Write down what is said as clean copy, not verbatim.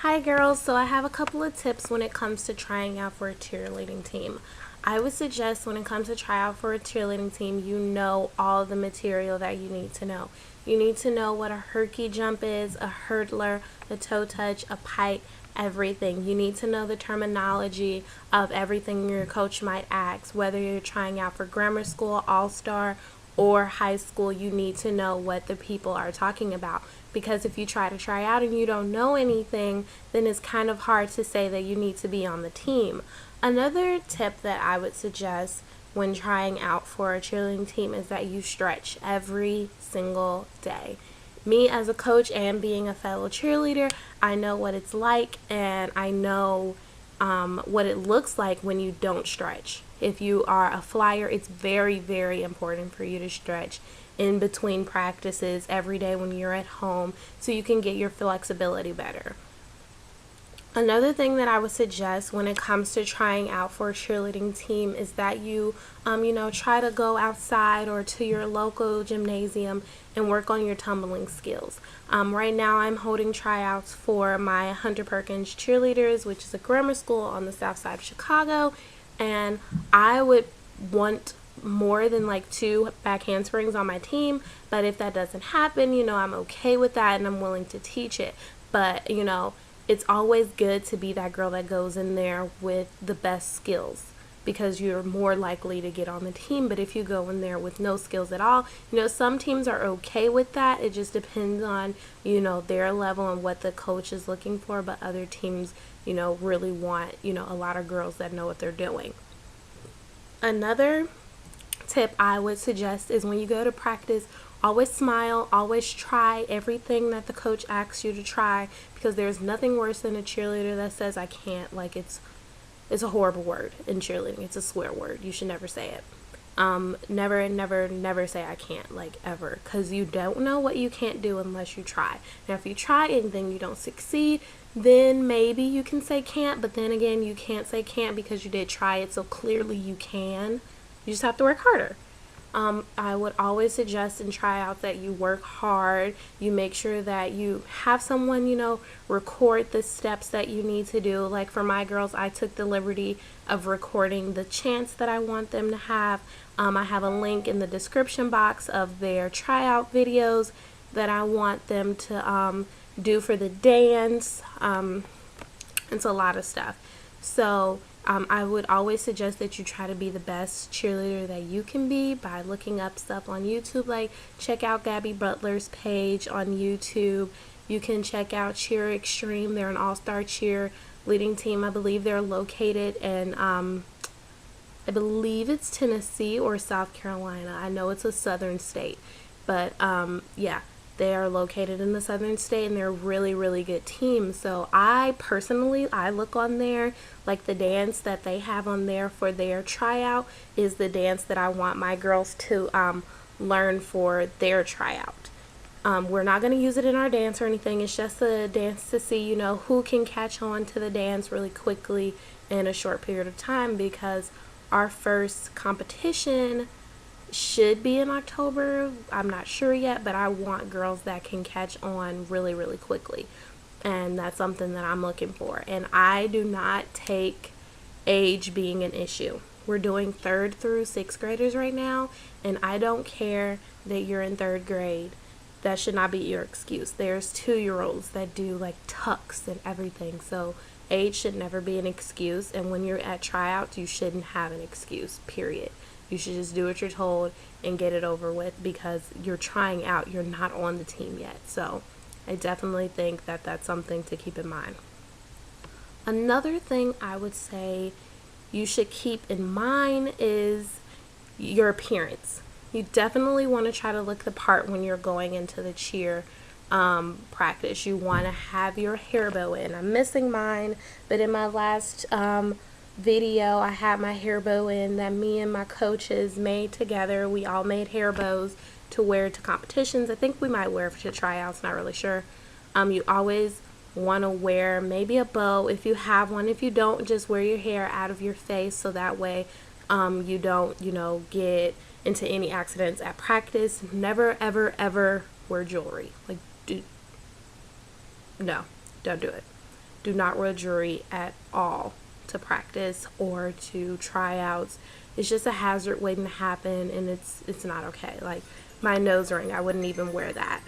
Hi girls, so I have a couple of tips when it comes to trying out for a cheerleading team. I would suggest when it comes to try out for a cheerleading team, you know all the material that you need to know. You need to know what a herky jump is, a hurdler, a toe touch, a pike, everything. You need to know the terminology of everything your coach might ask, whether you're trying out for grammar school, all-star, or high school. You need to know what the people are talking about, because if you try out and you don't know anything, then it's kind of hard to say that you need to be on the team. Another tip that I would suggest when trying out for a cheerleading team is that you stretch every single day. Me as a coach and being a fellow cheerleader, I know what it's like, and I know what it looks like when you don't stretch. If you are a flyer, it's very, very important for you to stretch in between practices every day when you're at home so you can get your flexibility better. Another thing that I would suggest when it comes to trying out for a cheerleading team is that you try to go outside or to your local gymnasium and work on your tumbling skills. Right now I'm holding tryouts for my Hunter Perkins Cheerleaders, which is a grammar school on the south side of Chicago, and I would want more than like 2 back handsprings on my team, but if that doesn't happen, I'm okay with that and I'm willing to teach it. But it's always good to be that girl that goes in there with the best skills, because you're more likely to get on the team. But if you go in there with no skills at all, some teams are okay with that. It just depends on, their level and what the coach is looking for. But other teams, really want, a lot of girls that know what they're doing. Another tip I would suggest is when you go to practice, always smile, always try everything that the coach asks you to try, because there's nothing worse than a cheerleader that says I can't. Like, it's a horrible word in cheerleading. It's a swear word. You should never say it. Never say I can't, like, ever, because you don't know what you can't do unless you try. Now, if you try and then you don't succeed, then maybe you can say can't, but then again, you can't say can't because you did try it, so clearly you can. You just have to work harder. I would always suggest in tryouts that you work hard. You make sure that you have someone, record the steps that you need to do. Like for my girls, I took the liberty of recording the chants that I want them to have. I have a link in the description box of their tryout videos that I want them to do for the dance. It's a lot of stuff. So I would always suggest that you try to be the best cheerleader that you can be by looking up stuff on YouTube. Like, check out Gabby Butler's page on YouTube. You can check out Cheer Extreme. They're an all-star cheerleading team. I believe they're located in, I believe it's Tennessee or South Carolina. I know it's a southern state. But, yeah. They are located in the southern state, and they're a really, really good team. So I look on there, like the dance that they have on there for their tryout is the dance that I want my girls to learn for their tryout. We're not going to use it in our dance or anything. It's just a dance to see, who can catch on to the dance really quickly in a short period of time, because our first competition should be in October. I'm not sure yet, but I want girls that can catch on really, really quickly, and that's something that I'm looking for. And I do not take age being an issue. We're doing 3rd through 6th graders right now, and I don't care that you're in 3rd grade. That should not be your excuse. There's 2-year-olds that do like tucks and everything, so age should never be an excuse. And when you're at tryouts, you shouldn't have an excuse, period. You should just do what you're told and get it over with, because you're trying out. You're not on the team yet. So I definitely think that that's something to keep in mind. Another thing I would say you should keep in mind is your appearance. You definitely want to try to look the part when you're going into the cheer practice. You want to have your hair bow in. I'm missing mine, but in my last video I had my hair bow in that me and my coaches made together. We all made hair bows to wear to competitions. I think we might wear to tryouts, not really sure. You always want to wear maybe a bow if you have one. If you don't, just wear your hair out of your face, so that way you don't get into any accidents at practice. Never ever wear jewelry. Like, no, don't do it. do not wear jewelry at all to practice or to tryouts. It's just a hazard waiting to happen, and it's not okay. Like my nose ring, I wouldn't even wear that.